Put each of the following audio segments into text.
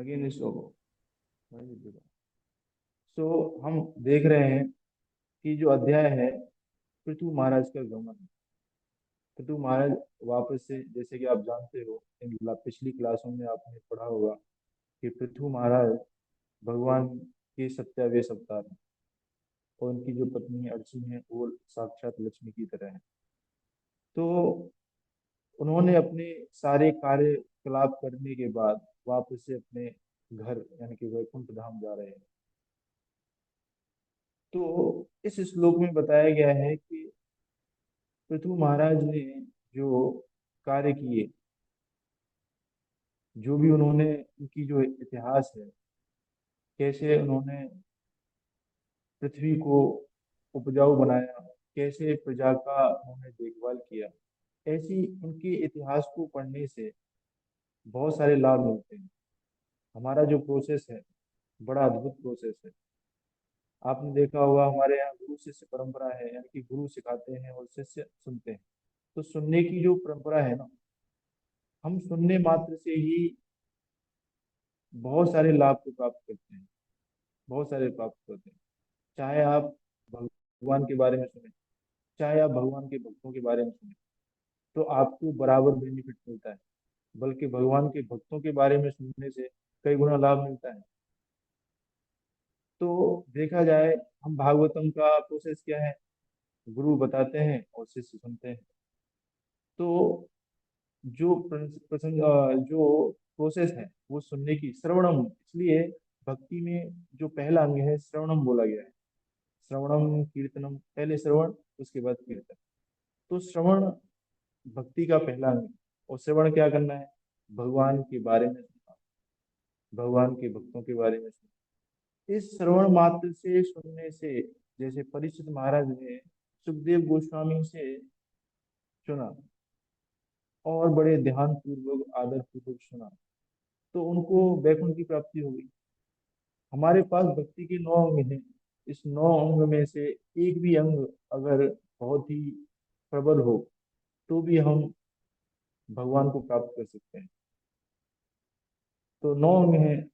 Again इस सो हम देख रहे हैं कि जो अध्याय है पृथु महाराज का गमन। पृथु महाराज वापस से, जैसे कि आप जानते हो, पिछली क्लासों में आपने पढ़ा होगा कि पृथु महाराज भगवान के 27वें अवतार हैं और उनकी जो पत्नी अर्ची है वो साक्षात लक्ष्मी की तरह है। तो उन्होंने अपने सारे कार्यकलाप करने के बाद वापस से अपने घर यानी कि वैकुंठ धाम जा रहे हैं। तो इस श्लोक में बताया गया है कि पृथु महाराज ने जो कार्य किए, जो भी उन्होंने, उनकी जो इतिहास है, कैसे उन्होंने पृथ्वी को उपजाऊ बनाया, कैसे प्रजा का उन्होंने देखभाल किया, ऐसी उनके इतिहास को पढ़ने से बहुत सारे लाभ मिलते हैं। हमारा जो प्रोसेस है बड़ा अद्भुत प्रोसेस है। आपने देखा होगा हमारे यहाँ गुरु शिष्य परंपरा है, यानी कि गुरु सिखाते हैं और शिष्य सुनते हैं। तो सुनने की जो परंपरा है ना, हम सुनने मात्र से ही बहुत सारे लाभ को प्राप्त करते हैं, बहुत सारे प्राप्त करते हैं। चाहे आप भगवान के बारे में सुने, चाहे आप भगवान के भक्तों के बारे में सुने, तो आपको बराबर बेनिफिट मिलता है। बल्कि भगवान के भक्तों के बारे में सुनने से कई गुना लाभ मिलता है। तो देखा जाए, हम भागवतम का प्रोसेस क्या है, गुरु बताते हैं और शिष्य सुनते हैं। तो जो जो प्रोसेस है वो सुनने की, श्रवणम, इसलिए भक्ति में जो पहला अंग है श्रवणम बोला गया है। श्रवणम कीर्तनम, पहले श्रवण उसके बाद कीर्तन। तो श्रवण भक्ति का पहला अंग है। और श्रवण क्या करना है, भगवान के बारे में सुनना, भगवान के भक्तों के बारे में सुनना। इस श्रवण मात्र से सुनने से, जैसे परीक्षित महाराज ने सुखदेव गोस्वामी से सुना और बड़े ध्यान पूर्वक आदर पूर्वक सुना, तो उनको वैकुंठ की प्राप्ति हो गई। हमारे पास भक्ति के 9 अंग हैं। इस 9 अंग में से एक भी अंग अगर बहुत ही प्रबल हो तो भी हम भगवान को प्राप्त कर सकते हैं। तो 9 अंग हैं।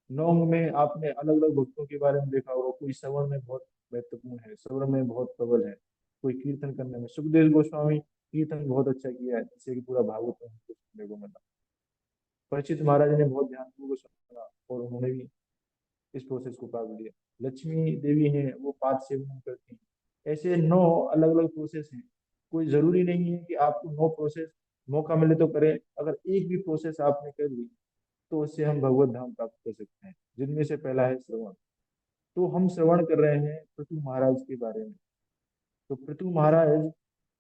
9 अंग में आपने अलग अलग भक्तों के बारे में देखा होगा। कोई श्रवण में बहुत महत्वपूर्ण है, श्रवण में बहुत प्रबल है। कोई कीर्तन करने में, सुखदेव गोस्वामी कीर्तन बहुत अच्छा किया है, जिससे कि पूरा भागवत में हमको सुनने को मिला। परीक्षित महाराज ने बहुत ध्यानपूर्वक सुना और उन्होंने भी इस प्रोसेस को पा लिया। लक्ष्मी देवी हैं, वो पाद सेवन करती हैं। ऐसे 9 अलग अलग प्रोसेस हैं। कोई जरूरी नहीं है कि आपको 9 प्रोसेस मौका मिले तो करें। अगर एक भी प्रोसेस आपने कर ली तो उससे हम भगवत धाम प्राप्त कर सकते हैं, जिनमें से पहला है श्रवण। तो हम श्रवण कर रहे हैं पृथु महाराज के बारे में। तो पृथु महाराज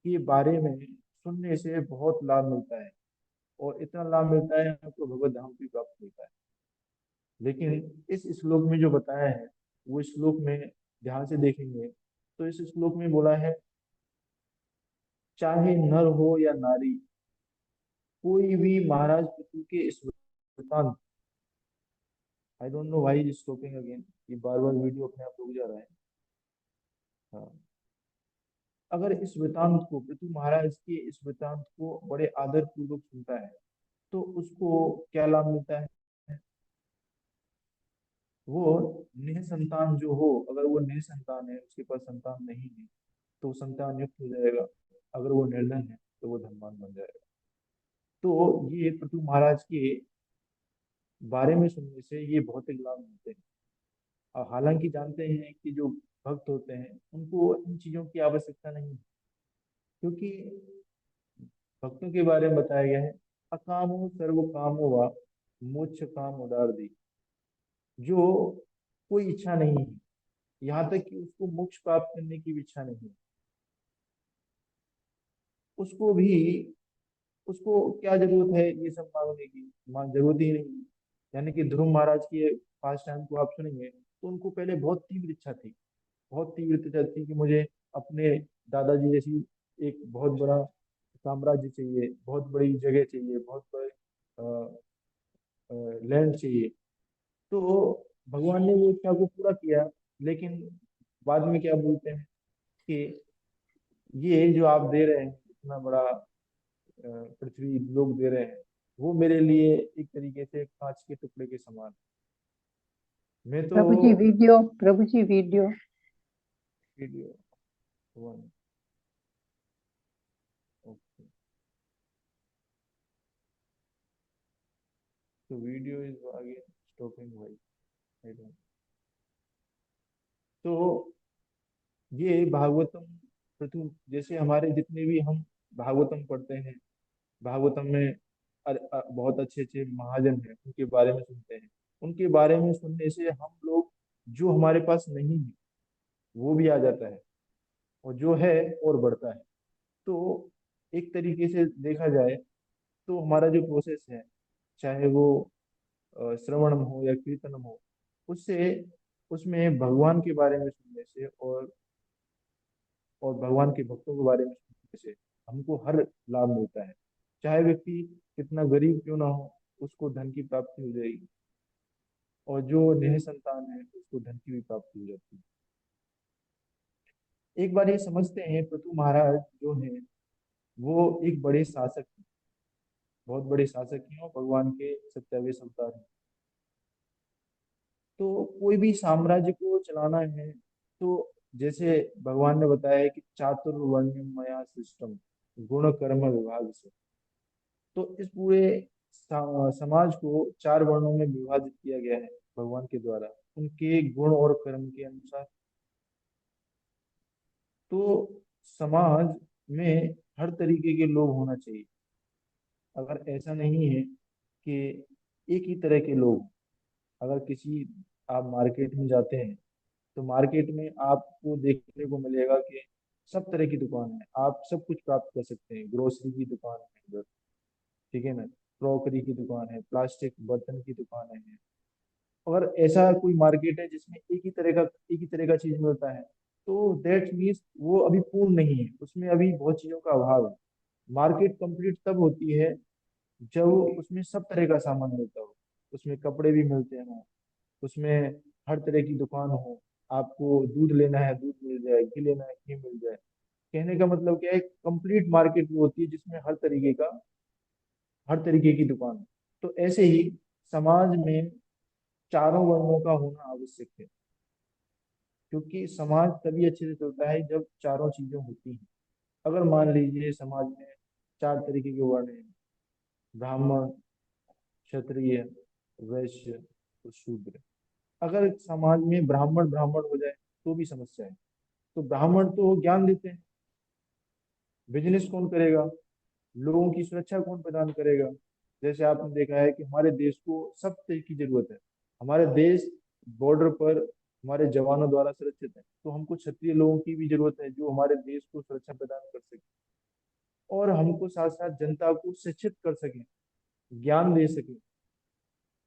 के बारे में सुनने से बहुत लाभ मिलता है, और इतना लाभ मिलता है हमको भगवत धाम की प्राप्त मिलता है। लेकिन इस श्लोक में जो बताया है, वो श्लोक में ध्यान से देखेंगे तो इस श्लोक में बोला है, चाहे नर हो या नारी, कोई भी महाराज पृथु के इस वृतांत, I don't know why is stopping again, ये बार बार वीडियो अपने आप रुक जा रहा है। हाँ, अगर इस वृतांत को, पृथु महाराज के इस वृतांत को बड़े आदर पूर्वक सुनता है तो उसको क्या लाभ मिलता है। वो निसंतान जो हो, अगर वो निसंतान है, उसके पास संतान नहीं है, तो संतान युक्त हो जाएगा। अगर वो निर्धन है तो वो धनवान बन जाएगा। तो ये पृथु महाराज के बारे में सुनने से ये भौतिक लाभ मिलते हैं। और हालांकि जानते हैं कि जो भक्त होते हैं उनको इन चीजों की आवश्यकता नहीं है, क्योंकि भक्तों के बारे में बताया गया है, अकामो सर्व कामो वा मोक्ष काम उदार दी। जो कोई इच्छा नहीं है, यहाँ तक कि उसको मोक्ष प्राप्त करने की भी इच्छा नहीं है, उसको भी, उसको क्या जरूरत है ये सब मांगने की, जरूरत ही नहीं है। यानी कि ध्रुव महाराज के पास टाइम को आप सुनेंगे तो उनको पहले बहुत तीव्र इच्छा थी, बहुत तीव्र इच्छा थी कि मुझे अपने दादाजी जैसी एक बहुत बड़ा साम्राज्य चाहिए, बहुत बड़ी जगह चाहिए, बहुत बड़े लैंड चाहिए। तो भगवान ने वो इच्छा को पूरा किया। लेकिन बाद में क्या बोलते हैं कि ये जो आप दे रहे हैं, इतना बड़ा पृथ्वी लोग दे रहे हैं, वो मेरे लिए एक तरीके से कांच के टुकड़े के समान। मैं तो प्रभु जी वीडियो, प्रभु जी वीडियो। वीडियो वन, ओके, तो वीडियो इज अगेन स्टॉपिंग भाई, आई डोंट। तो ये भागवतम प्रथु, जैसे हमारे जितने भी हम भागवतम पढ़ते हैं, भागवतम में बहुत अच्छे अच्छे महाजन हैं, उनके बारे में सुनते हैं। उनके बारे में सुनने से हम लोग, जो हमारे पास नहीं है वो भी आ जाता है, और जो है और बढ़ता है। तो एक तरीके से देखा जाए तो हमारा जो प्रोसेस है, चाहे वो श्रवणम हो या कीर्तनम हो, उससे, उसमें भगवान के बारे में सुनने से और भगवान के भक्तों के बारे में सुनने से हमको हर लाभ मिलता है। चाहे व्यक्ति कितना गरीब क्यों ना हो, उसको धन की प्राप्ति हो जाएगी, और जो नेह संतान है उसको धन की भी प्राप्ति हो जाती है। एक बार ये समझते हैं, पृथु महाराज जो हैं वो एक बड़े शासक हैं, बहुत बड़े शासक हैं, और भगवान के 27 अवतार हैं। तो कोई भी साम्राज्य को चलाना है, तो जैसे भगवान ने बताया है कि चातुर्वर्ण्यमया सिस्टम, गुण कर्म विभाग से। तो इस पूरे समाज को 4 वर्णों में विभाजित किया गया है भगवान के द्वारा, उनके गुण और कर्म के अनुसार। तो समाज में हर तरीके के लोग होना चाहिए। अगर ऐसा नहीं है कि एक ही तरह के लोग, अगर किसी, आप मार्केट में जाते हैं तो मार्केट में आपको देखने को मिलेगा कि सब तरह की दुकान है, आप सब कुछ प्राप्त कर सकते हैं। ग्रोसरी की दुकान है उधर, ठीक है ना, क्रॉकरी की दुकान है, प्लास्टिक बर्तन की दुकान है। अगर ऐसा कोई मार्केट है जिसमें एक ही तरह का चीज मिलता है, तो दैट मीन्स वो अभी पूर्ण नहीं है, उसमें अभी बहुत चीजों का अभाव है। मार्केट कंप्लीट तब होती है जब उसमें सब तरह का सामान मिलता हो, उसमें कपड़े भी मिलते हैं, उसमें हर तरह की दुकान हो, आपको दूध लेना है दूध मिल जाए, घी लेना है घी मिल जाए। कहने का मतलब क्या है, कंप्लीट मार्केट वो होती है जिसमें हर तरीके की दुकान है। तो ऐसे ही समाज में चारों वर्णों का होना आवश्यक है, क्योंकि समाज तभी अच्छे से चलता है जब चारों चीजें होती हैं। अगर मान लीजिए समाज में 4 तरीके के वर्ण हैं, ब्राह्मण, क्षत्रिय, वैश्य और शूद्र। अगर समाज में ब्राह्मण ब्राह्मण हो जाए तो भी समस्या है। तो ब्राह्मण तो ज्ञान देते हैं, बिजनेस कौन करेगा, लोगों की सुरक्षा कौन प्रदान करेगा। जैसे आपने देखा है कि हमारे देश को सब तरह की जरूरत है, हमारे देश बॉर्डर पर हमारे जवानों द्वारा सुरक्षित है, तो हमको क्षत्रिय लोगों की भी जरूरत है जो हमारे देश को सुरक्षा प्रदान कर सके, और हमको साथ साथ जनता को शिक्षित कर सके, ज्ञान दे सके।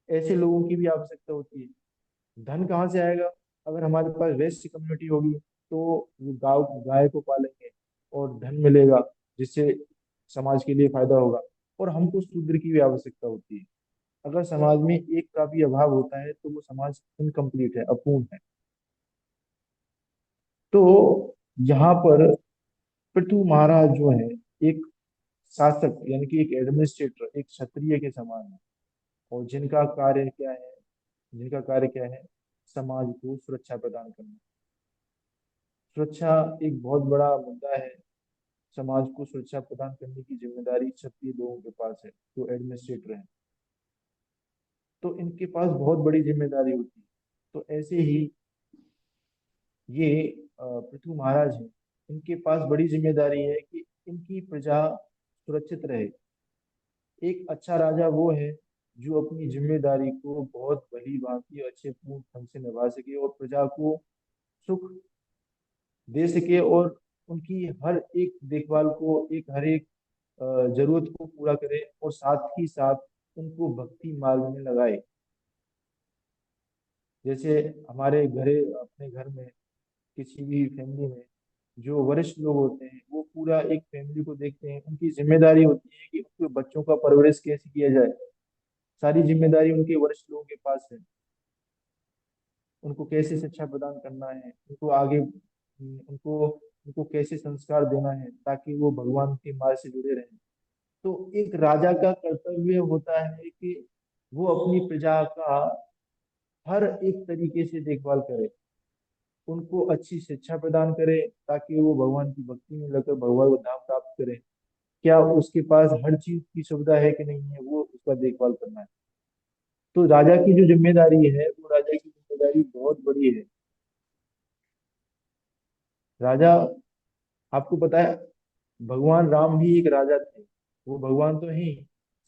ऐसे लोगों की भी आवश्यकता होती है। धन कहाँ से आएगा, अगर हमारे पास वैश्य कम्युनिटी होगी तो वो गाँव गाय को पालेंगे और धन मिलेगा, जिससे समाज के लिए फायदा होगा। और हमको शूद्र की भी आवश्यकता होती है। अगर समाज में एक का भी अभाव होता है तो वो समाज इनकम्प्लीट है, अपूर्ण है। तो यहाँ पर पृथु महाराज जो है एक शासक, यानी कि एक एडमिनिस्ट्रेटर, एक क्षत्रिय के समान है। और जिनका कार्य क्या है, समाज को सुरक्षा प्रदान करना। सुरक्षा एक बहुत बड़ा मुद्दा है। समाज को सुरक्षा प्रदान करने की जिम्मेदारी क्षत्रिय लोगों के पास है, जो एडमिनिस्ट्रेटर हैं। तो इनके पास बहुत बड़ी जिम्मेदारी होती है। तो ऐसे ही ये पृथु महाराज हैं, इनके पास बड़ी जिम्मेदारी है कि इनकी प्रजा सुरक्षित रहे। एक अच्छा राजा वो है जो अपनी जिम्मेदारी को बहुत भली भांति अच्छे पूर्ण ढंग से निभा सके, और प्रजा को सुख दे सके, और उनकी हर एक देखभाल को, एक हर एक जरूरत को पूरा करे, और साथ ही साथ उनको भक्ति मार्ग में लगाए। जैसे हमारे अपने घर में, किसी भी फैमिली में जो वरिष्ठ लोग होते हैं वो पूरा एक फैमिली को देखते हैं, उनकी जिम्मेदारी होती है कि उनके बच्चों का परवरिश कैसे किया जाए। सारी जिम्मेदारी उनके वरिष्ठ लोगों के पास है। उनको कैसे शिक्षा प्रदान करना है, उनको आगे उनको उनको कैसे संस्कार देना है ताकि वो भगवान के मार्ग से जुड़े रहें। तो एक राजा का कर्तव्य होता है कि वो अपनी प्रजा का हर एक तरीके से देखभाल करे, उनको अच्छी शिक्षा प्रदान करे, ताकि वो भगवान की भक्ति में लगकर भगवान को धाम प्राप्त करे। क्या उसके पास हर चीज की सुविधा है कि नहीं है, वो उसका देखभाल करना है। तो राजा की जो जिम्मेदारी है, वो राजा की जिम्मेदारी बहुत बड़ी है। राजा, आपको पता है, भगवान राम भी एक राजा थे। वो भगवान तो ही,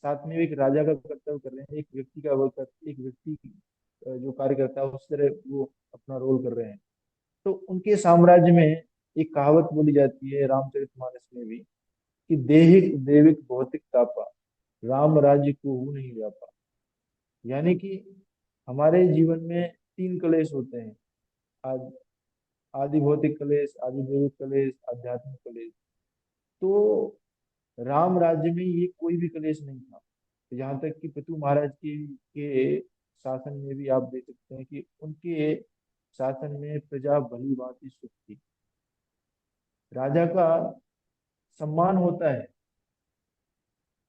साथ में एक राजा का कर्तव्य कर रहे हैं, एक व्यक्ति का वर्क कर, एक व्यक्ति जो कार्य करता है उस तरह वो अपना रोल कर रहे हैं। तो उनके साम्राज्य में एक कहावत बोली जाती है रामचरितमानस में भी, कि देहिक देविक भौतिक तापा, राम राज्य को हूँ नहीं व्यापा। यानी कि हमारे जीवन में तीन कलेश होते हैं। आदि आदि भौतिक कलेश, आदि देविक कलेश, आध्यात्मिक कलेश। तो राम राज्य में ये कोई भी कलेश नहीं था। यहाँ तक कि पृथु महाराज के शासन में भी आप देख सकते हैं कि उनके शासन में प्रजा भली भांति सुख थी। राजा का सम्मान होता है,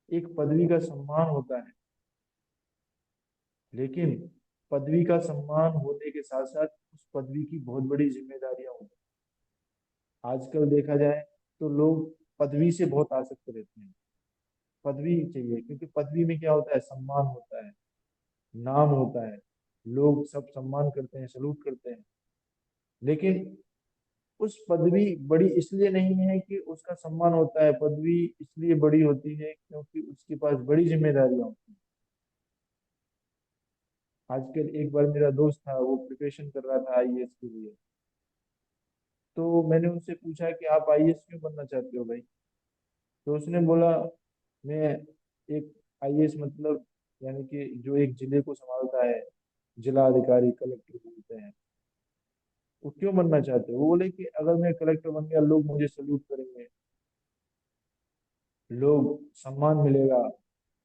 एक पदवी का सम्मान होता है, लेकिन पदवी का सम्मान होने के साथ साथ उस पदवी की बहुत बड़ी जिम्मेदारियां होती हैं। आजकल देखा जाए तो लोग पदवी से बहुत आसक्त रहते हैं। पदवी चाहिए, क्योंकि पदवी में क्या होता है, सम्मान होता है, नाम होता है, लोग सब सम्मान करते हैं, सलूट करते हैं। लेकिन उस पदवी बड़ी इसलिए नहीं है कि उसका सम्मान होता है, पदवी इसलिए बड़ी होती है क्योंकि उसके पास बड़ी जिम्मेदारियां होती हैं। आजकल एक बार मेरा दोस्त था, वो प्रिपरेशन कर रहा था आईएएस के लिए। तो मैंने उनसे पूछा कि आप आईएएस क्यों बनना चाहते हो भाई? तो उसने बोला, मैं एक आईएएस मतलब, यानी कि जो एक जिले को संभालता है, जिला अधिकारी कलेक्टर बोलते हैं, वो क्यों बनना चाहते हो? वो बोले कि अगर मैं कलेक्टर बन गया, लोग मुझे सल्यूट करेंगे, लोग सम्मान मिलेगा,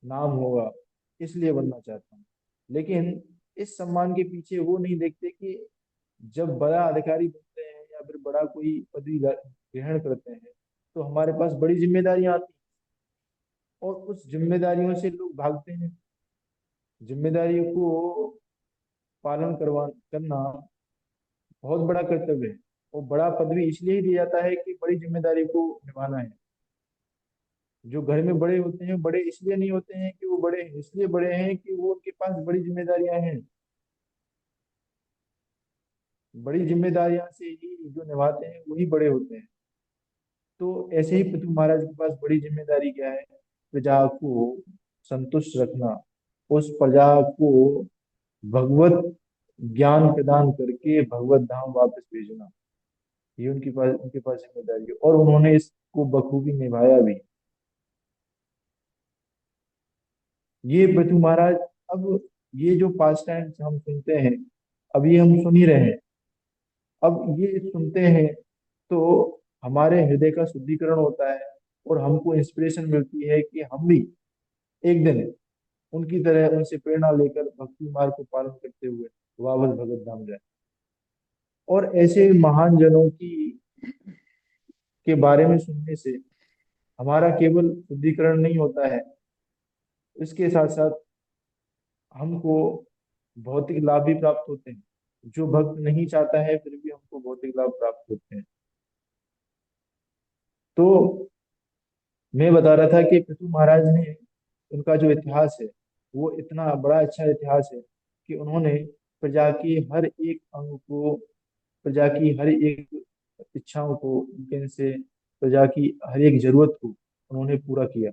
नाम होगा, इसलिए बनना चाहता हूँ। लेकिन इस सम्मान के पीछे वो नहीं देखते कि जब बड़ा अधिकारी बनते हैं या फिर बड़ा कोई पदवी ग्रहण करते हैं, तो हमारे पास बड़ी जिम्मेदारियां आती हैं, और उस जिम्मेदारियों से लोग भागते हैं। जिम्मेदारियों को पालन करना बहुत बड़ा कर्तव्य है। और बड़ा पदवी इसलिए ही दिया जाता है कि बड़ी जिम्मेदारी को निभाना है। जो घर में बड़े होते हैं, बड़े इसलिए नहीं होते हैं कि वो बड़े हैं, इसलिए बड़े हैं कि वो उनके पास बड़ी जिम्मेदारियां हैं। बड़ी जिम्मेदारियां से ही जो निभाते हैं वही बड़े होते हैं। तो ऐसे ही पृथ्वी महाराज के पास बड़ी जिम्मेदारी क्या है? प्रजा को संतुष्ट रखना, उस प्रजा को भगवत ज्ञान प्रदान करके भगवत धाम वापस भेजना। ये उनके पास जिम्मेदारी है, और उन्होंने इसको बखूबी निभाया भी। ये पृथ्वी महाराज, अब ये जो पास टाइम हम सुनते हैं, अब ये हम सुन ही रहे हैं। अब ये सुनते हैं तो हमारे हृदय का शुद्धिकरण होता है, और हमको इंस्पिरेशन मिलती है कि हम भी एक दिन उनकी तरह उनसे प्रेरणा लेकर भक्ति मार्ग को पालन करते हुए वापस भगवत धाम जाए। और ऐसे महान जनों की के बारे में सुनने से हमारा केवल शुद्धिकरण नहीं होता है, इसके साथ साथ हमको भौतिक लाभ भी प्राप्त होते हैं। जो भक्त नहीं चाहता है फिर भी हमको भौतिक लाभ प्राप्त होते हैं। तो मैं बता रहा था कि पृथु महाराज ने, उनका जो इतिहास है वो इतना बड़ा अच्छा इतिहास है कि उन्होंने प्रजा की हर एक अंग को, प्रजा की हर एक इच्छाओं को, उनके से प्रजा की हर एक जरूरत को उन्होंने पूरा किया।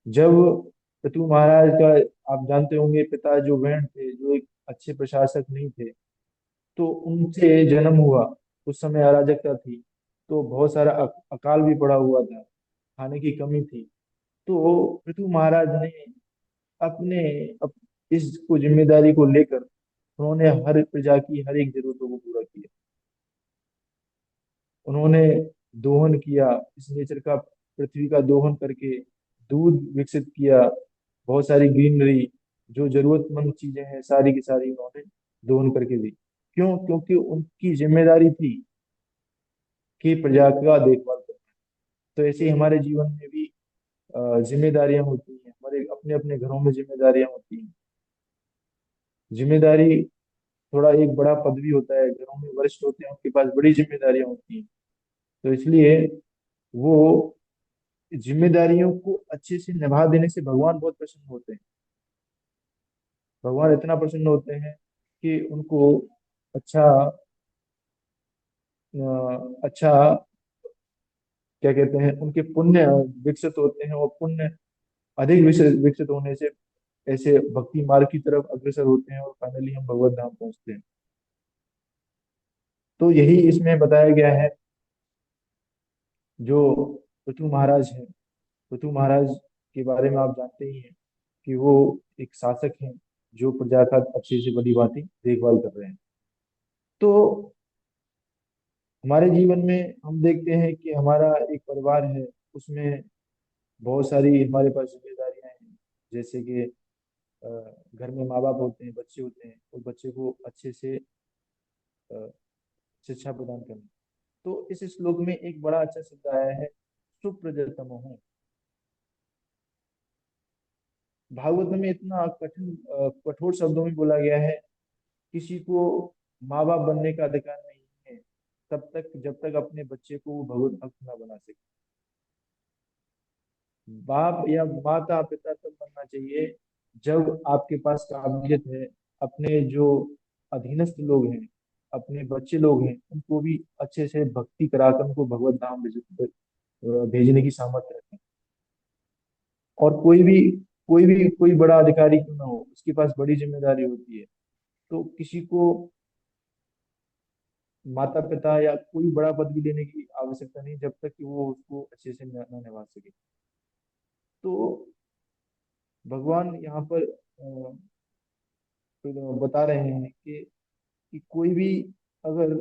जब पृथु महाराज का, आप जानते होंगे, पिता जो वैन थे, जो एक अच्छे प्रशासक नहीं थे, तो उनसे जन्म हुआ, उस समय अराजकता थी, तो बहुत सारा अकाल भी पड़ा हुआ था, खाने की कमी थी। तो पृथु महाराज ने अपने इसको जिम्मेदारी को लेकर उन्होंने हर प्रजा की हर एक जरूरतों को पूरा किया। उन्होंने दोहन किया, इस नेचर का, पृथ्वी का दोहन करके दूध विकसित किया, बहुत सारी ग्रीनरी, जो जरूरतमंद चीजें हैं सारी की सारी उन्होंने दोहन करके दी। क्यों? क्योंकि उनकी जिम्मेदारी थी कि प्रजा का देखभाल करना। तो ऐसे ही हमारे जीवन में भी जिम्मेदारियां होती हैं, हमारे अपने अपने घरों में जिम्मेदारियां होती हैं। जिम्मेदारी थोड़ा एक बड़ा पदवी होता है, घरों में वरिष्ठ होते हैं, उनके पास बड़ी जिम्मेदारियां होती हैं। तो इसलिए वो जिम्मेदारियों को अच्छे से निभा देने से भगवान बहुत प्रसन्न होते हैं। भगवान इतना प्रसन्न होते हैं कि उनको अच्छा अच्छा क्या कहते हैं, उनके पुण्य विकसित होते हैं, और पुण्य अधिक विकसित होने से ऐसे भक्ति मार्ग की तरफ अग्रसर होते हैं, और फाइनली हम भगवत धाम पहुंचते हैं। तो यही इसमें बताया गया है। जो पृथु महाराज हैं, पृथु महाराज के बारे में आप जानते ही हैं कि वो एक शासक हैं जो प्रजा का अच्छे से भली भांति देखभाल कर रहे हैं। तो हमारे जीवन में हम देखते हैं कि हमारा एक परिवार है, उसमें बहुत सारी हमारे पास जिम्मेदारियां हैं। जैसे कि अ, घर में माँ बाप होते हैं, बच्चे होते हैं, और बच्चे को अच्छे से अ, शिक्षा प्रदान करना। तो इस श्लोक में एक बड़ा अच्छा शब्द आया है, सुप्रजतमः। भागवत में इतना कठिन कठोर शब्दों में बोला गया है, किसी को माँ बाप बनने का अधिकार नहीं है तब तक जब तक अपने बच्चे को वो भगवत भक्त ना बना सके। बाप या माता पिता तब बनना चाहिए जब आपके पास काबिलियत है, अपने जो अधीनस्थ लोग हैं, अपने बच्चे लोग हैं, उनको भी अच्छे से भक्ति कराकर उनको भगवत धाम भेजने की सामर्थ्य रखें। और कोई बड़ा अधिकारी क्यों ना हो, उसके पास बड़ी जिम्मेदारी होती है। तो किसी को माता पिता या कोई बड़ा पद भी लेने की आवश्यकता नहीं, जब तक कि वो उसको अच्छे से न निभा सके। तो भगवान यहाँ पर तो बता रहे हैं कि कोई भी अगर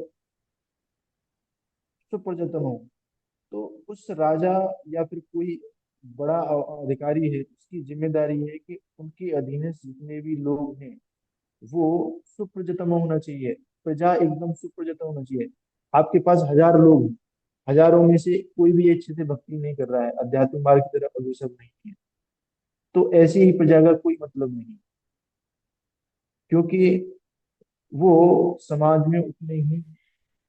सुप्रजतन हो, तो उस राजा या फिर कोई बड़ा अधिकारी है, उसकी जिम्मेदारी है कि उनके अधीनस्थ जितने भी लोग हैं वो सुप्रजतम होना चाहिए। प्रजा एकदम सुप्रजतम होना चाहिए। आपके पास 1000 लोग हैं, हजारों में से कोई भी अच्छे से भक्ति नहीं कर रहा है, अध्यात्म मार्ग की तरफ अग्रसर नहीं है, तो ऐसी ही प्रजा का कोई मतलब नहीं। क्योंकि वो समाज में उतने ही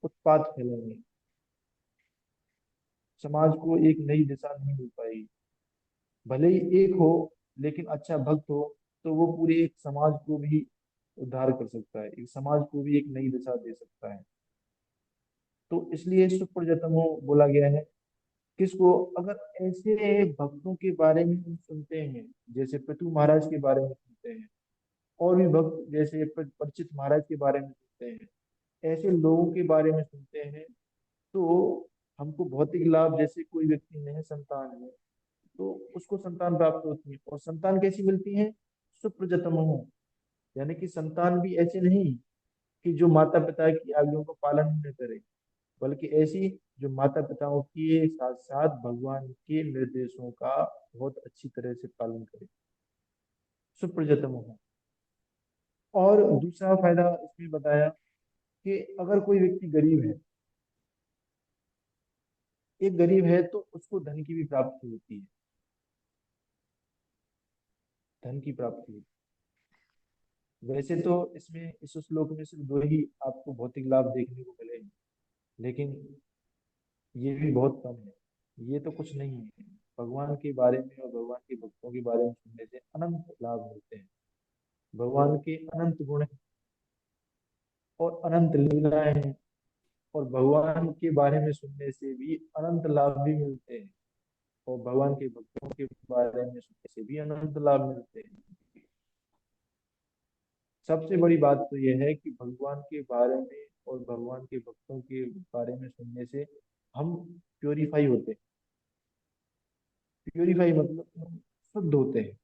उत्पात फैलाएंगे, समाज को एक नई दिशा नहीं मिल पाएगी। भले ही एक हो, लेकिन अच्छा भक्त हो, तो वो पूरे एक समाज को भी उद्धार कर सकता है, एक समाज को भी एक नई दिशा दे सकता है। तो इसलिए सुप्रजतमो बोला गया है। किसको? अगर ऐसे भक्तों के बारे में हम सुनते हैं, जैसे पृथु महाराज के बारे में सुनते हैं, और भी भक्त जैसे परिचित महाराज के बारे में सुनते हैं, ऐसे लोगों के बारे में सुनते हैं, तो हमको भौतिक लाभ, जैसे कोई व्यक्ति में संतान है तो उसको संतान प्राप्त होती है, और संतान कैसी मिलती है? सुप्रजतमो। यानी कि संतान भी ऐसे नहीं कि जो माता पिता की आज्ञाओं का पालन न करे, बल्कि ऐसी जो माता पिताओं के साथ साथ भगवान के निर्देशों का बहुत अच्छी तरह से पालन करे, सुप्रजतम हो। और दूसरा फायदा इसमें बताया कि अगर कोई व्यक्ति गरीब है, एक गरीब है, तो उसको धन की भी प्राप्ति होती है, धन की प्राप्ति होती है। वैसे तो इसमें इस श्लोक में सिर्फ दो ही आपको भौतिक लाभ देखने को मिलेंगे, लेकिन ये भी बहुत कम है, ये तो कुछ नहीं है। भगवान के बारे में और भगवान के भक्तों के बारे में सुनने से अनंत लाभ मिलते हैं। भगवान के अनंत गुण हैं और अनंत लीलाएं हैं, और भगवान के बारे में सुनने से भी अनंत लाभ भी मिलते हैं, और भगवान के भक्तों के बारे में सुनने से भी अनंत लाभ मिलते हैं। सबसे बड़ी बात तो यह है कि भगवान के बारे में और भगवान के भक्तों के बारे में सुनने से हम प्योरीफाई होते हैं। प्योरीफाई मतलब हम शुद्ध होते हैं।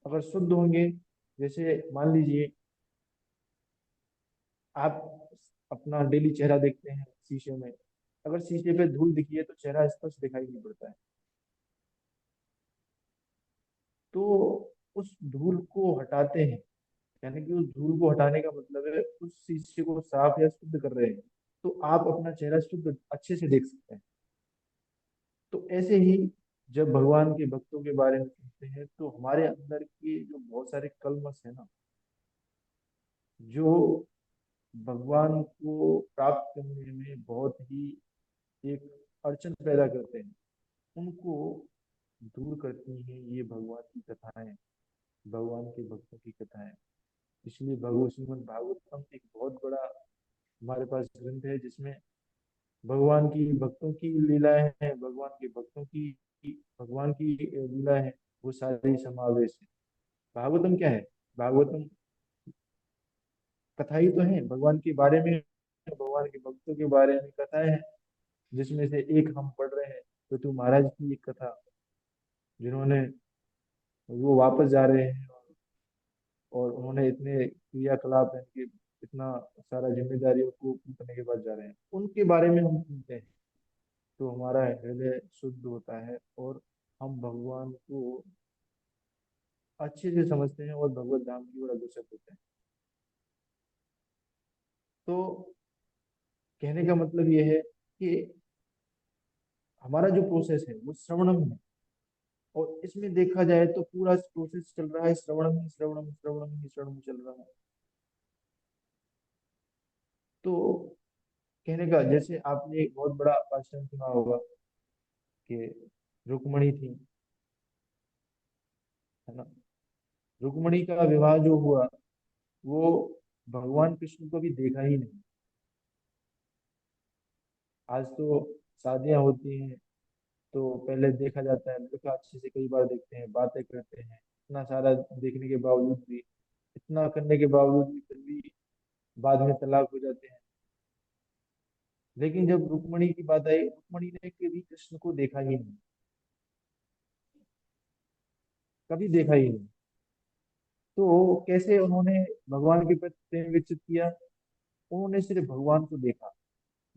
अगर शुद्ध होंगे, जैसे मान लीजिए आप अपना डेली चेहरा देखते हैं शीशे में, अगर शीशे पे धूल दिखी है तो चेहरा स्पष्ट दिखाई नहीं पड़ता है। तो उस धूल को हटाते हैं, यानी कि उस धूल को हटाने का मतलब है उस शीशे को साफ या शुद्ध कर रहे हैं, तो आप अपना चेहरा शुद्ध अच्छे से देख सकते हैं। तो ऐसे ही जब भगवान के भक्तों के बारे में सुनते हैं तो हमारे अंदर के जो बहुत सारे कलमश है ना, जो भगवान को प्राप्त करने में बहुत ही एक अड़चन पैदा करते हैं, उनको दूर करती हैं ये भगवान की कथाएं, भगवान के भक्तों की कथाएं। इसलिए भगवत श्रीमद् भागवतम एक बहुत बड़ा हमारे पास ग्रंथ है, जिसमें भगवान की भक्तों की लीलाएं हैं, भगवान की लीला है, वो सारी समावेश है। भागवतम क्या है? भागवतम कथा ही तो है भगवान के बारे में, भगवान के भक्तों के बारे में कथाएं हैं, जिसमें से एक हम पढ़ रहे हैं पृथु महाराज की एक कथा, जिन्होंने, वो वापस जा रहे हैं और उन्होंने इतने क्रियाकलाप हैं कि इतना सारा जिम्मेदारियों को करने के बाद जा रहे हैं, उनके बारे में हम सुनते हैं तो हमारा हृदय शुद्ध होता है और हम भगवान को अच्छे से समझते हैं और भगवत धाम की ओर अग्रसर होते हैं। तो कहने का मतलब ये है कि हमारा जो प्रोसेस है वो श्रवणम है, और इसमें देखा जाए तो पूरा प्रोसेस चल रहा है श्रवणम ही श्रवणम, श्रवणम ही श्रवणम चल रहा है। तो कहने का, जैसे आपने एक बहुत बड़ा पाश्चन सुना होगा कि रुक्मणी थी, है ना, रुक्मणी का विवाह जो हुआ वो भगवान कृष्ण को भी देखा ही नहीं। आज तो शादियां होती हैं तो पहले देखा जाता है, लड़का अच्छे से कई बार देखते हैं, बातें करते हैं, इतना सारा देखने के बावजूद भी, इतना करने के बावजूद भी फिर भी बाद में तलाक हो जाते हैं। लेकिन जब रुक्मणी की बात आई, रुक्मणी ने कभी कृष्ण को देखा ही नहीं, कभी देखा ही नहीं। तो कैसे उन्होंने भगवान के प्रति प्रेम विकसित किया? उन्होंने सिर्फ भगवान को देखा,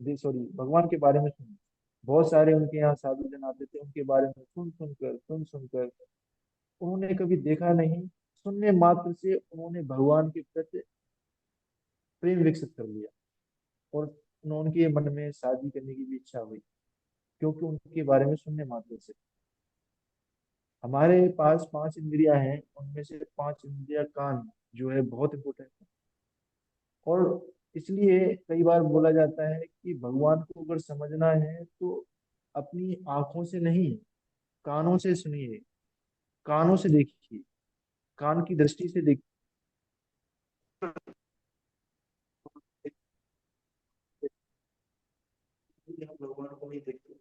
सॉरी, भगवान के बारे में सुना। बहुत सारे उनके यहाँ साधु जन आते थे, उनके बारे में सुन सुनकर उन्होंने कभी देखा नहीं, सुनने मात्र से उन्होंने भगवान के प्रति प्रेम विकसित कर लिया, और उनके मन में शादी करने की भी इच्छा हुई, क्योंकि उनके बारे में सुनने मात्र से। हमारे पास पांच इंद्रियां हैं, उनमें से पांच इंद्रिया कान जो है बहुत इंपॉर्टेंट है। और इसलिए कई बार बोला जाता है कि भगवान को अगर समझना है तो अपनी आंखों से नहीं, कानों से सुनिए, कानों से देखिए, कान की दृष्टि से देखिए। हम भगवान को नहीं देखते,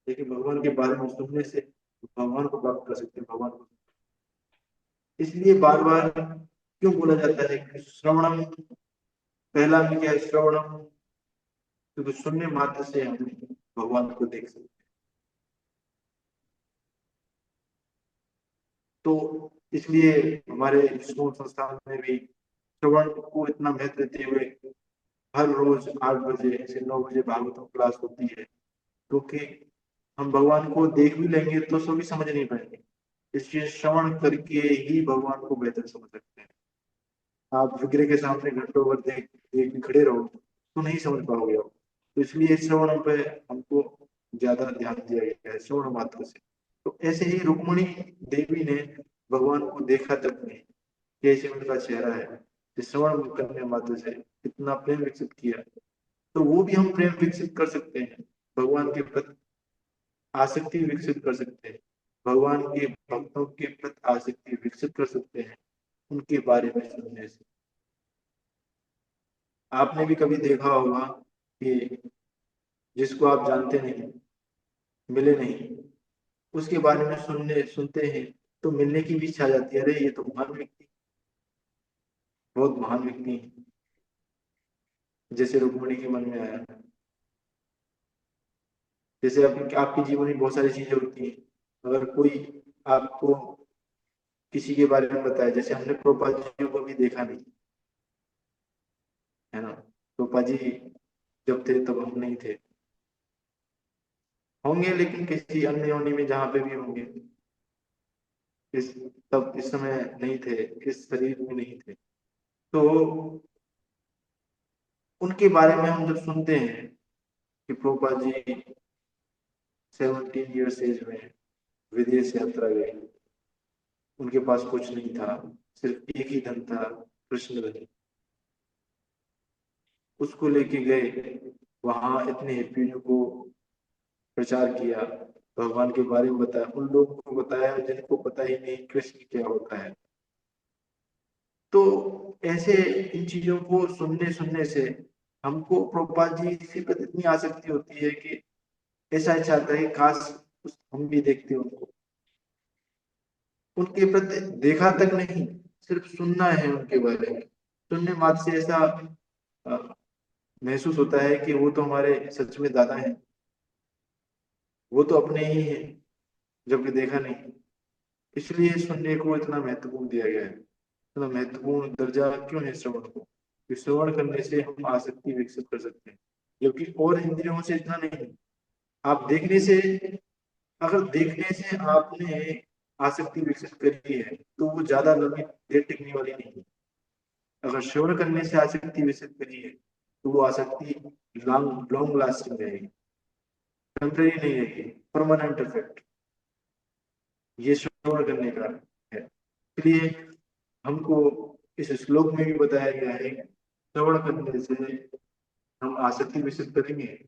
लेकिन भगवान के बारे में सुनने से भगवान को प्राप्त कर सकते हैं, भगवान को। इसलिए बार बार क्यों बोला जाता है कि श्रवणम, पहला में क्या है? श्रवणम, क्योंकि सुनने मात्र से हम भगवान को देख सकते हैं। तो इसलिए हमारे स्कूल संस्थान में भी श्रवण को इतना महत्व देते हुए हर रोज 8 बजे से 9 बजे भागवतम क्लास होती है, क्योंकि हम भगवान को देख भी लेंगे तो सभी समझ नहीं पाएंगे। इसलिए श्रवण करके ही भगवान को बेहतर समझ सकते हैं। आप विग्रह के सामने घंटों भर देख देख के खड़े रहो तो नहीं समझ पाओगे आप। तो इसलिए श्रवण पे हमको ज्यादा ध्यान दिया गया है, श्रवण मात्र से। तो ऐसे ही रुक्मणी देवी ने भगवान को देखा तक नहीं, कैसे उनका चेहरा है, श्रवण करने मात्र से इतना प्रेम विकसित किया। तो वो भी हम प्रेम विकसित कर सकते हैं, भगवान के प्रति आसक्ति विकसित कर सकते हैं, भगवान के भक्तों के प्रति आसक्ति विकसित कर सकते हैं उनके बारे में सुनने से। आपने भी कभी देखा होगा कि जिसको आप जानते नहीं, मिले नहीं, उसके बारे में सुनने सुनते हैं तो मिलने की भी इच्छा आ जाती है, अरे ये तो महान व्यक्ति, बहुत महान व्यक्ति है, जैसे रुक्मणी के मन में आया। जैसे आपके जीवन में बहुत सारी चीजें होती हैं, अगर कोई आपको किसी के बारे में बताया, जैसे हमने प्रोपा जी को भी देखा नहीं, है ना, प्रोपा जी जब थे तब हम नहीं थे, होंगे लेकिन किसी अन्य योनि में जहाँ पे भी होंगे, इस तब इस समय नहीं थे, इस शरीर में नहीं थे। तो उनके बारे में हम जब सुनते हैं कि प्रोपा जी 17 ईयर्स एज में विदेश यात्रा गए। उनके पास कुछ नहीं था, सिर्फ एक ही धन था, कृष्ण धन। उसको लेके गए, वहां इतने हैप्पी को प्रचार किया, भगवान के बारे में बताया, उन लोगों को बताया जिनको पता ही नहीं कृष्ण क्या होता है। तो ऐसे इन चीजों को सुनने सुनने से हमको प्रभुपाद जी इसी पर इतनी आसक्ति होती है कि ऐसा इच्छा आता है कि काश हम भी देखते उनको। उनके प्रति देखा तक नहीं, सिर्फ सुनना है उनके बारे में। सुनने मात्र से ऐसा अ, महसूस होता है कि वो तो हमारे सच में दादा हैं, वो तो अपने ही हैं, जबकि देखा नहीं। इसलिए सुनने को इतना महत्वपूर्ण दिया गया है। इतना महत्वपूर्ण दर्जा क्यों है श्रवण को, कि श्रवण करने से हम आसक्ति विकसित कर सकते हैं, जबकि और इंद्रियों से इतना नहीं। आप देखने से, अगर देखने से आपने आसक्ति विकसित करी है तो वो ज्यादा लंबी देर टिकने वाली नहीं है। अगर श्रवण करने से आसक्ति विकसित करी है तो वो आसक्ति लॉन्ग लॉन्ग लास्टिंग रहेगी, टेम्परेरी नहीं रहेगी, परमानेंट इफेक्ट। ये श्रवण करने का है। इसलिए हमको इस श्लोक में भी बताया गया है कि श्रवण करने से हम आसक्ति विकसित करेंगे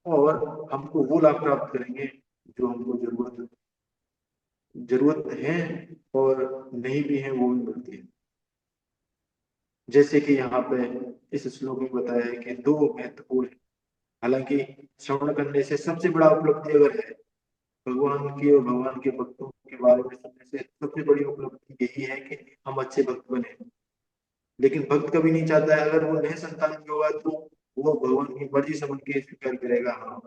और हमको वो लाभ प्राप्त करेंगे जो हमको जरूरत है, और नहीं भी है वो भी मिलती है। जैसे कि यहाँ पे इस श्लोक में बताया है कि दो महत्वपूर्ण है। हालांकि श्रवण करने से सबसे बड़ा उपलब्धि अगर है भगवान की और भगवान के भक्तों के बारे में सुनने से, सबसे बड़ी उपलब्धि यही है कि हम अच्छे भक्त बने। लेकिन भक्त कभी नहीं चाहता है अगर वो नए संतान की होगा तो वो भगवान की मर्जी समझ के स्वीकार करेगा, हाँ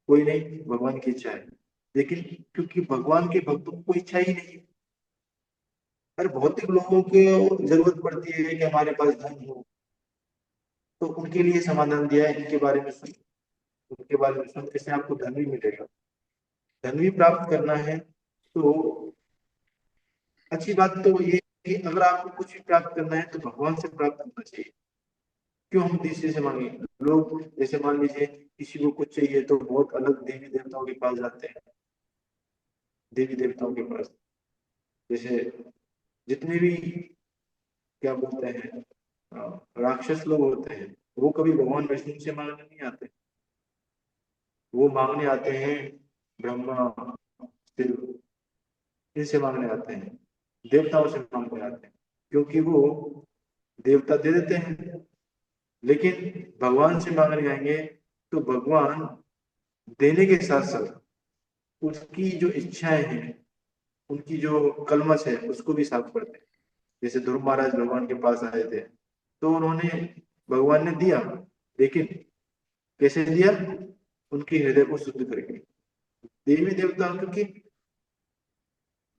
कोई नहीं, भगवान की इच्छा है। लेकिन क्योंकि भगवान के भक्तों को कोई इच्छा ही नहीं है, हर भौतिक लोगों को जरूरत पड़ती है कि हमारे पास धन हो, तो उनके लिए समाधान दिया है, इनके बारे में सुन, उनके बारे में सुन, इससे आपको धन भी मिलेगा। धन भी प्राप्त करना है तो अच्छी बात तो ये कि अगर आपको कुछ भी प्राप्त करना है तो भगवान से प्राप्त करना चाहिए। क्यों हम दूसरे से मांगे? लोग जैसे मान लीजिए किसी को कुछ चाहिए तो बहुत अलग देवी देवताओं के पास जाते हैं। देवी देवताओं के पास, जैसे जितने भी क्या बोलते हैं राक्षस लोग होते हैं, वो कभी भगवान विष्णु से मांगने नहीं आते। वो मांगने आते हैं ब्रह्मा, शिव, इनसे मांगने आते हैं, देवताओं से मांगने आते हैं, क्योंकि वो देवता दे देते हैं। लेकिन भगवान से मांगने जाएंगे तो भगवान देने के साथ साथ उसकी जो इच्छाएं हैं, उनकी जो कलमश है उसको भी साफ करते हैं। जैसे ध्रुव महाराज भगवान के पास आए थे तो उन्होंने, भगवान ने दिया, लेकिन कैसे दिया? उनके हृदय को शुद्ध करके। देवी देवता, क्योंकि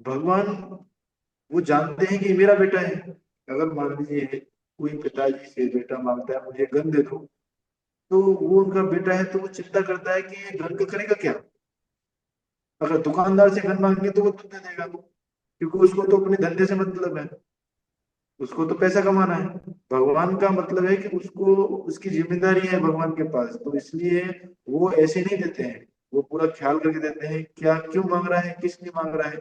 भगवान वो जानते हैं कि ये मेरा बेटा है। अगर मान लीजिए कोई पिताजी से बेटा मांगता है मुझे गन दे दो, तो वो उनका बेटा है तो वो चिंता करता है कि ये गन का करेगा क्या। अगर दुकानदार से गन मांगेंगे तो वो दूध दे देगा, क्योंकि उसको तो अपने धंधे से मतलब है, उसको तो पैसा कमाना है। भगवान का मतलब है कि उसको, उसकी जिम्मेदारी है भगवान के पास, तो इसलिए वो ऐसे नहीं देते हैं, वो पूरा ख्याल करके देते हैं क्या क्यों मांग रहा है, किस लिए मांग रहा है।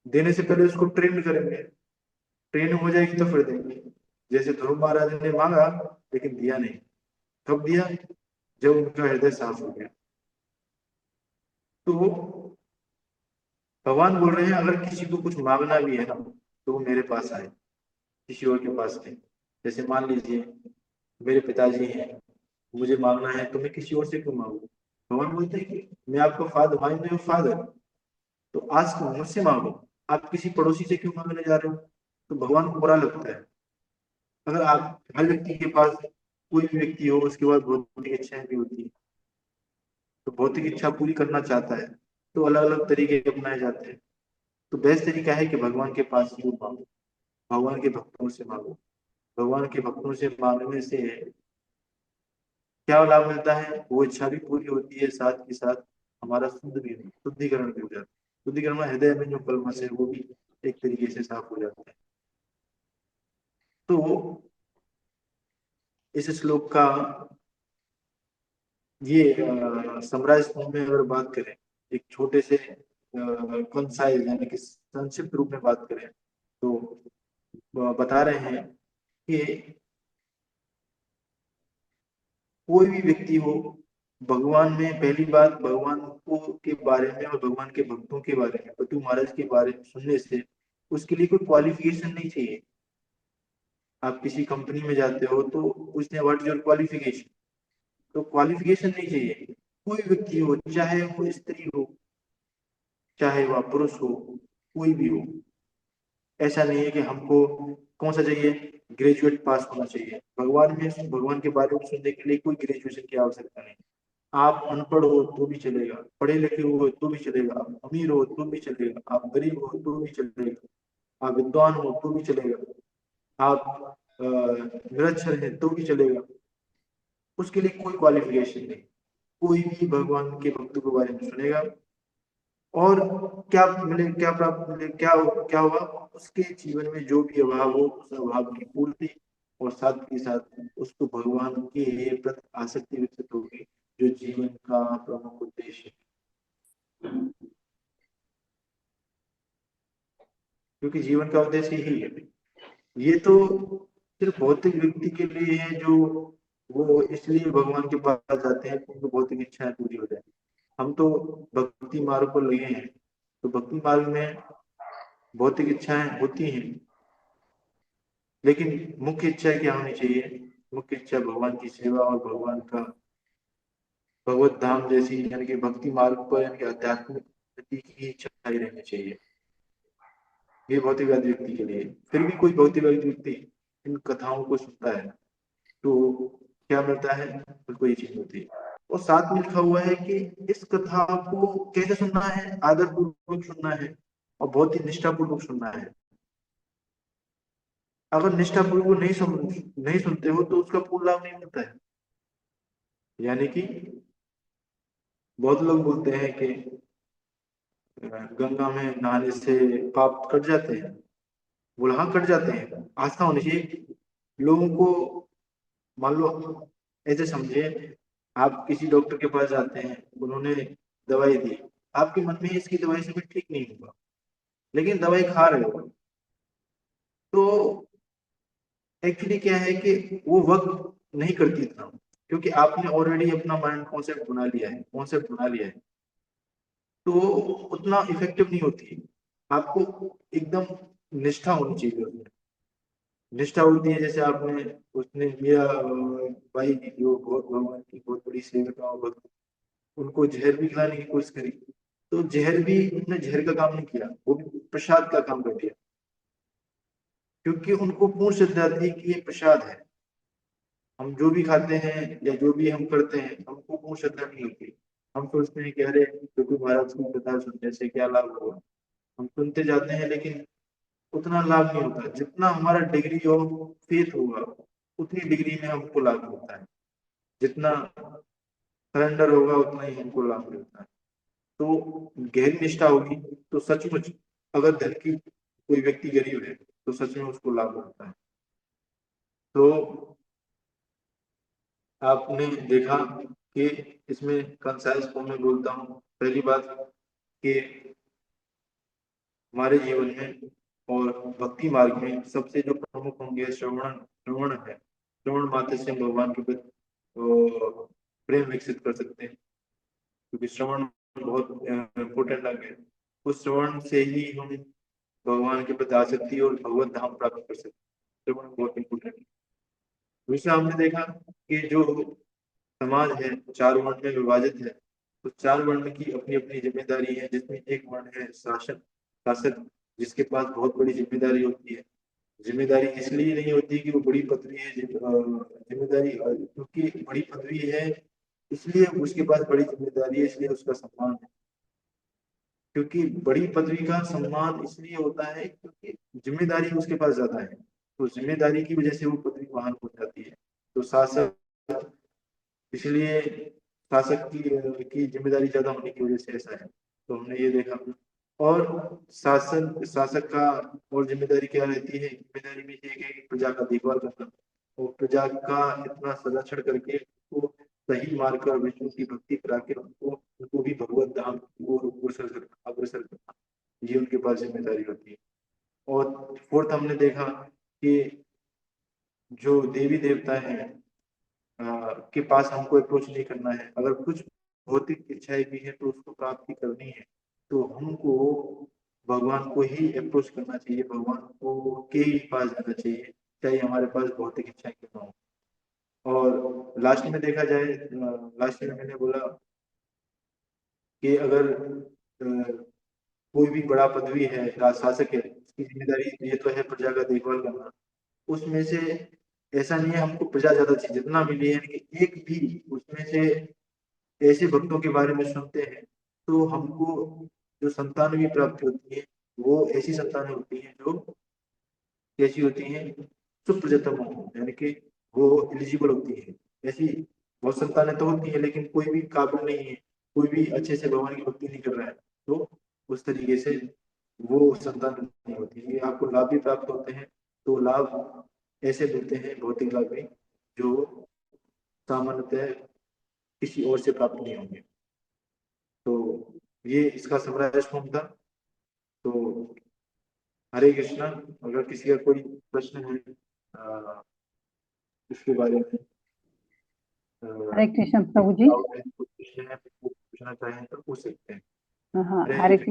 देने से पहले उसको ट्रेन करेंगे, ट्रेन हो जाएगी तो फिर देंगे। जैसे ध्रुव महाराज ने मांगा लेकिन दिया नहीं। कब दिया? जब उनका हृदय साफ हो गया। तो भगवान बोल रहे हैं अगर किसी को कुछ मांगना भी है ना तो वो मेरे पास आए, किसी और के पास नहीं। जैसे मान लीजिए मेरे पिताजी हैं, मुझे मांगना है तो मैं किसी और से क्यों मांगू? भगवान बोलते हैं कि मैं आपका फादर, माइंड में फादर, तो आज तुम मुझसे मांगो। आप किसी पड़ोसी से क्यों मांगने जा रहे हो? तो भगवान को बुरा लगता है। अगर आप, हर व्यक्ति के पास, कोई भी व्यक्ति हो उसके पास भौतिक इच्छाएं भी होती है, तो भौतिक इच्छा पूरी करना चाहता है, तो अलग अलग तरीके अपनाए जाते हैं। तो बेस्ट तरीका है कि भगवान के पास ही मांगो, भगवान के भक्तों से मांगो। भगवान के भक्तों से मांगने से क्या लाभ मिलता है? वो इच्छा भी पूरी होती है, साथ के साथ हमारा शुद्धिकरण भी हो जाता है। शुद्धिकरण में हृदय में जो कल्मश है वो भी एक तरीके से साफ हो जाता है। तो इस श्लोक का ये समराइज फॉर्म में अगर बात करें, एक छोटे से कंसाइज यानी कि संक्षिप्त रूप में बात करें तो बता रहे हैं कि कोई भी व्यक्ति हो, भगवान में पहली बात भगवान को के बारे में और भगवान के भक्तों के बारे में, पतु महाराज के बारे में सुनने से उसके लिए कोई क्वालिफिकेशन नहीं चाहिए। आप किसी कंपनी में जाते हो तो पूछते हैं व्हाट इज योर क्वालिफिकेशन, तो क्वालिफिकेशन नहीं चाहिए। कोई व्यक्ति हो, चाहे वो स्त्री हो, चाहे वह पुरुष हो, कोई भी हो, ऐसा नहीं है कि हमको कौन सा चाहिए, ग्रेजुएट पास होना चाहिए। भगवान में, भगवान के बारे में सुनने के लिए कोई ग्रेजुएशन की आवश्यकता नहीं। आप अनपढ़ हो तो भी चलेगा, पढ़े लिखे हो तो भी चलेगा, आप अमीर हो तो भी चलेगा, आप गरीब हो तो भी चलेगा, आप विद्वान हो तो भी चलेगा, आप निरक्षर हैं तो भी चलेगा। उसके लिए कोई क्वालिफिकेशन नहीं। कोई भी भगवान के भक्तों के बारे में सुनेगा और क्या मिले, क्या प्राप्त मिले, क्या क्या होगा, उसके जीवन में जो भी अभाव हो उस अभाव की पूर्ति, और साथ के साथ उसको भगवान के प्रति आसक्ति विकसित होगी, जो जीवन का प्रमुख उद्देश्य है। क्योंकि जीवन का उद्देश्य यही है। ये तो सिर्फ भौतिक व्यक्ति के लिए है, जो वो इसलिए भगवान के पास जाते हैं कि उनको भौतिक इच्छाएं पूरी हो जाए। हम तो भक्ति मार्ग पर लगे हैं, तो भक्ति मार्ग में भौतिक इच्छाएं होती हैं, लेकिन मुख्य इच्छा क्या होनी चाहिए? मुख्य इच्छा भगवान की सेवा और भगवान का भगवत धाम जैसी, यानी कि भक्ति मार्ग पर, यानी कि आध्यात्मिक गति की इच्छा ही रहनी चाहिए। ये भौतिकवादी व्यक्ति के लिए। फिर भी कोई भौतिकवादी व्यक्ति इन कथाओं को सुनता है तो क्या मिलता है? उसको ये चीज मिलती है। और साथ में लिखा हुआ है कि इस कथा को कैसे सुनना है, आदर पूर्वक सुनना है और बहुत ही निष्ठा पूर्वक सुनना है। अगर निष्ठा पूर्वक नहीं सुनते हो तो उसका पूर्ण लाभ नहीं मिलता है। यानी कि बहुत लोग बोलते हैं कि गंगा में नहाने से पाप कट जाते हैं। बोला हाँ, कट जाते हैं, आस्था होनी चाहिए लोगों को। मान लो, ऐसे समझिए, आप किसी डॉक्टर के पास जाते हैं, उन्होंने दवाई दी, आपके मन में इसकी दवाई से भी ठीक नहीं होगा, लेकिन दवाई खा रहे हो, तो एक्चुअली क्या है कि वो वर्क नहीं करती इतना, क्योंकि आपने ऑलरेडी अपना माइंड कॉन्सेप्ट बना लिया है, तो उतना इफेक्टिव नहीं होती। आपको एकदम निष्ठा होनी चाहिए उसमें। निष्ठा होती है जैसे आपने, उसने मेरा भाई जो बहुत भगवान की बहुत बड़ी सेविका और भक्त, उनको जहर भी खिलाने की कोशिश करी, तो जहर भी उन्होंने जहर का काम नहीं किया, वो भी प्रसाद का काम कर दिया, क्योंकि उनको पूर्ण श्रद्धा थी कि ये प्रसाद है। हम जो भी खाते हैं या जो भी हम करते हैं, हमको पूर्ण श्रद्धा नहीं होती। हम सोचते हैं कि अरे क्योंकि महाराज की कथा सुनने से क्या लाभ होगा, हम सुनते जाते हैं, लेकिन उतना लाभ नहीं होता। जितना हमारा डिग्री ऑफ फेथ होगा उतनी डिग्री में हमको लाभ होता है, जितना सरेंडर होगा उतना ही हमको लाभ मिलता है। तो गहरी निष्ठा होगी तो सचमुच, अगर धन की कोई व्यक्ति गरीब है तो सच में उसको लाभ होता है। तो आपने देखा कि इसमें कंसाइज फॉर्म में बोलता हूँ। पहली बात कि हमारे जीवन में और भक्ति मार्ग में सबसे जो प्रमुख होंगे, श्रवण है। श्रवण मात्र से हम भगवान के प्रति प्रेम विकसित कर सकते हैं, क्योंकि श्रवण बहुत इम्पोर्टेंट अंग है। उस श्रवण से ही हम भगवान के प्रति आसक्ति और भगवत धाम प्राप्त कर सकते हैं। श्रवण बहुत इम्पोर्टेंट है। दूसरा, हमने देखा कि जो समाज है चार वर्ण में विभाजित है, तो चार वर्ण की अपनी अपनी जिम्मेदारी है, जिसमें एक वर्ण है शासक, जिसके पास बहुत बड़ी जिम्मेदारी होती है। जिम्मेदारी इसलिए नहीं होती कि वो बड़ी पदवी है, जिम्मेदारी क्योंकि बड़ी पदवी है इसलिए उसके पास बड़ी जिम्मेदारी है, इसलिए उसका सम्मान है। क्योंकि बड़ी पदवी का सम्मान इसलिए होता है क्योंकि जिम्मेदारी उसके पास ज्यादा है, तो जिम्मेदारी की वजह से वो पदवी महान हो जाती है। तो शासक, इसलिए शासक की जिम्मेदारी ज्यादा होने की वजह से ऐसा है। तो हमने ये देखा। और शासक का और जिम्मेदारी क्या रहती है? जिम्मेदारी में ये है कि प्रजा का देखभाल करना और प्रजा का इतना संरक्षण करके उनको सही मार्ग और विष्णु की भक्ति करा के उनको उनको भी भगवत धाम को अग्रसर करना, ये उनके पास जिम्मेदारी होती है। और फोर्थ हमने देखा कि जो देवी देवता हैं के पास हमको अप्रोच नहीं करना है। अगर कुछ भौतिक इच्छाएं भी है तो उसको प्राप्ति करनी है तो हमको भगवान को ही अप्रोच करना चाहिए, भगवान को के ही पास जाना चाहिए, चाहे हमारे पास भौतिक इच्छाएं क्यों ना हो। और लास्ट में देखा जाए, लास्ट में मैंने बोला कि अगर कोई भी बड़ा पदवी है, शासक है, उसकी जिम्मेदारी ये तो है प्रजा का देखभाल करना। उसमें से ऐसा नहीं है हमको प्रजा ज्यादा चाहिए, जितना मिली है कि एक भी उसमें से ऐसे भक्तों के बारे में सुनते हैं तो हमको जो संतान भी प्राप्त होती है वो ऐसी संतान होती है जो कैसी होती हैं, सुप्रजतम होती है, यानी कि वो एलिजिबल होती है। ऐसी बहुत संतानें तो होती है लेकिन कोई भी काबिल नहीं है, कोई भी अच्छे से भगवान की भक्ति नहीं कर रहा है, तो उस तरीके से वो संतान नहीं होती है। आपको लाभ भी प्राप्त होते हैं तो लाभ ऐसे मिलते हैं, भौतिक लाभ भी, जो सामान्यतः किसी और से प्राप्त नहीं होंगे। तो ये इसका समराइज फॉर्म था। तो हरे कृष्णा, अगर किसी का कोई प्रश्न है इसके बारे में, हरे कृष्ण प्रभु जी। कुछ पूछना चाहें तो पूछ सकते हैं। हाँ, हरे हरे कृष्ण।